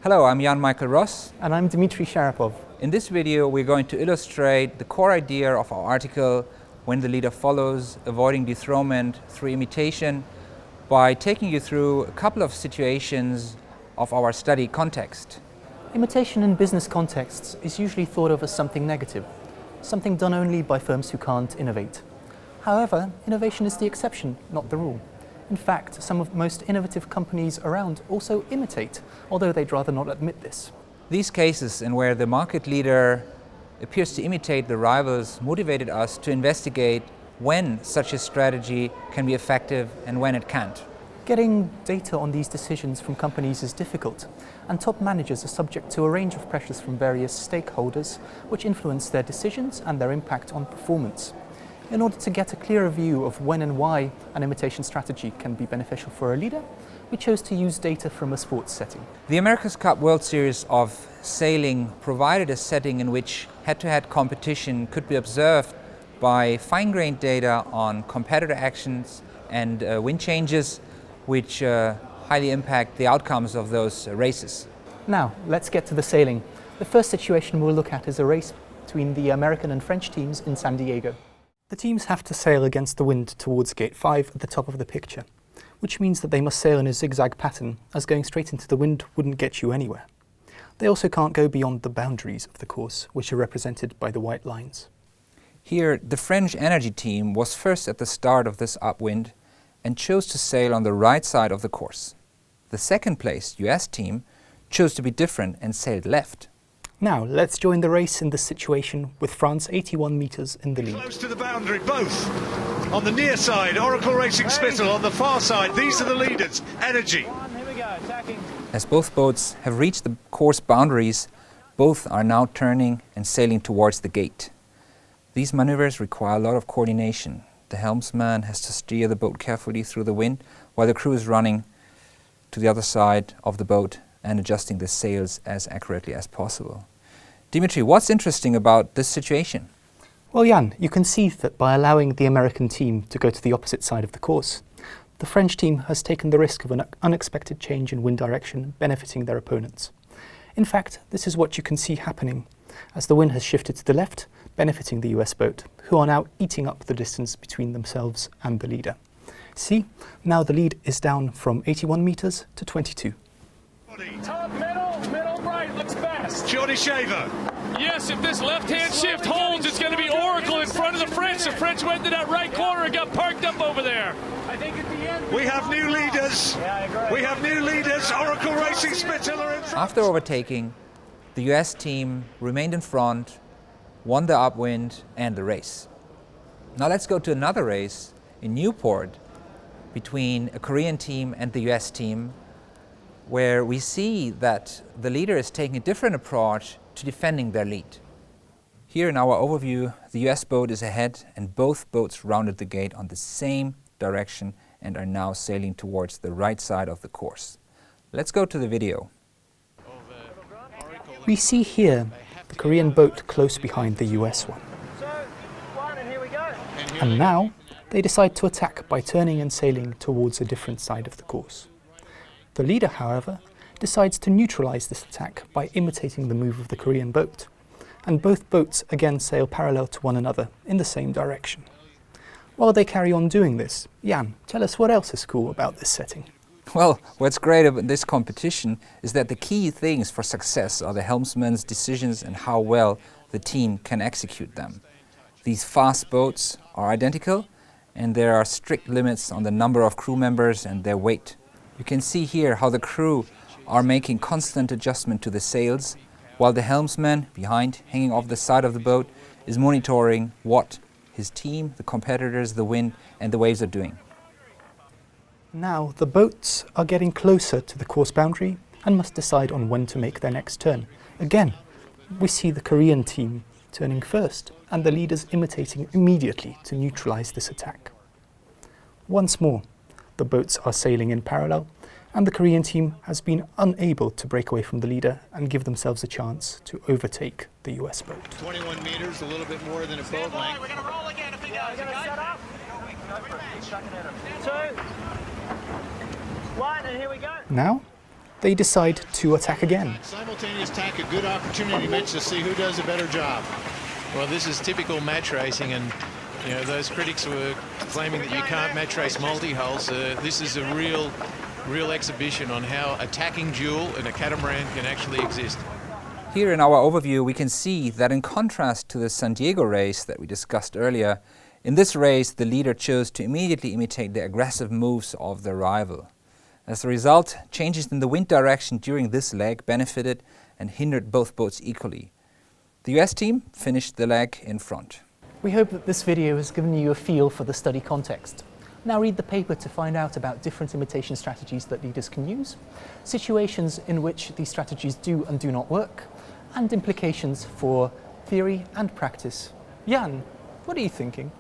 Hello, I'm Jan Michael Ross. And I'm Dmitry Sharapov. In this video, we're going to illustrate the core idea of our article, When the Leader Follows, Avoiding Dethronement Through Imitation, by taking you through a couple of situations of our study context. Imitation in business contexts is usually thought of as something negative, something done only by firms who can't innovate. However, innovation is the exception, not the rule. In fact, some of the most innovative companies around also imitate, although they'd rather not admit this. These cases in where the market leader appears to imitate the rivals motivated us to investigate when such a strategy can be effective and when it can't. Getting data on these decisions from companies is difficult, and top managers are subject to a range of pressures from various stakeholders which influence their decisions and their impact on performance. In order to get a clearer view of when and why an imitation strategy can be beneficial for a leader, we chose to use data from a sports setting. The America's Cup World Series of sailing provided a setting in which head-to-head competition could be observed by fine-grained data on competitor actions and wind changes, which highly impact the outcomes of those races. Now, let's get to the sailing. The first situation we'll look at is a race between the American and French teams in San Diego. The teams have to sail against the wind towards Gate 5 at the top of the picture, which means that they must sail in a zigzag pattern, as going straight into the wind wouldn't get you anywhere. They also can't go beyond the boundaries of the course, which are represented by the white lines. Here, the French energy team was first at the start of this upwind and chose to sail on the right side of the course. The second placed US team chose to be different and sailed left. Now, let's join the race in this situation with France 81 metres in the lead. Close to the boundary, both. On the near side, Oracle Racing Spittle. On the far side, these are the leaders. Energy. As both boats have reached the course boundaries, both are now turning and sailing towards the gate. These maneuvers require a lot of coordination. The helmsman has to steer the boat carefully through the wind, while the crew is running to the other side of the boat and adjusting the sails as accurately as possible. Dmitry, what's interesting about this situation? Well, Jan, you can see that by allowing the American team to go to the opposite side of the course, the French team has taken the risk of an unexpected change in wind direction benefiting their opponents. In fact, this is what you can see happening as the wind has shifted to the left, benefiting the US boat, who are now eating up the distance between themselves and the leader. See, now the lead is down from 81 metres to 22. Top, middle, right, looks best. Johnny Shaver. Yes, if this left-hand shift holds, it's going to be Oracle in front of the French. The French went to that right corner and got parked up over there. I think at the end... We have new leaders. We have new leaders. Oracle Racing Spittle are in front. After overtaking, the US team remained in front, won the upwind and the race. Now let's go to another race in Newport between a Korean team and the US team, where we see that the leader is taking a different approach to defending their lead. Here in our overview, the US boat is ahead and both boats rounded the gate on the same direction and are now sailing towards the right side of the course. Let's go to the video. We see here the Korean boat close behind the US one. And now they decide to attack by turning and sailing towards a different side of the course. The leader, however, decides to neutralize this attack by imitating the move of the Korean boat, and both boats again sail parallel to one another in the same direction. While they carry on doing this, Jan, tell us what else is cool about this setting. Well, what's great about this competition is that the key things for success are the helmsman's decisions and how well the team can execute them. These fast boats are identical, and there are strict limits on the number of crew members and their weight. You can see here how the crew are making constant adjustment to the sails, while the helmsman behind, hanging off the side of the boat, is monitoring what his team, the competitors, the wind and the waves are doing. Now the boats are getting closer to the course boundary and must decide on when to make their next turn. Again, we see the Korean team turning first and the leaders imitating immediately to neutralize this attack. Once more, the boats are sailing in parallel and the Korean team has been unable to break away from the leader and give themselves a chance to overtake the US boat. 21 meters, a little bit more than a boat length. We're going to roll again if he does. We're going to set up. 2, 1, and here we go. Now, they decide to attack again. Simultaneous attack, a good opportunity match to see who does a better job. Well, this is typical match racing, and you know those critics who were claiming that you can't match race multi-hulls. This is a real exhibition on how attacking duel and a catamaran can actually exist. Here in our overview, we can see that in contrast to the San Diego race that we discussed earlier, in this race the leader chose to immediately imitate the aggressive moves of their rival. As a result, changes in the wind direction during this leg benefited and hindered both boats equally. The US team finished the leg in front. We hope that this video has given you a feel for the study context. Now read the paper to find out about different imitation strategies that leaders can use, situations in which these strategies do and do not work, and implications for theory and practice. Jan, what are you thinking?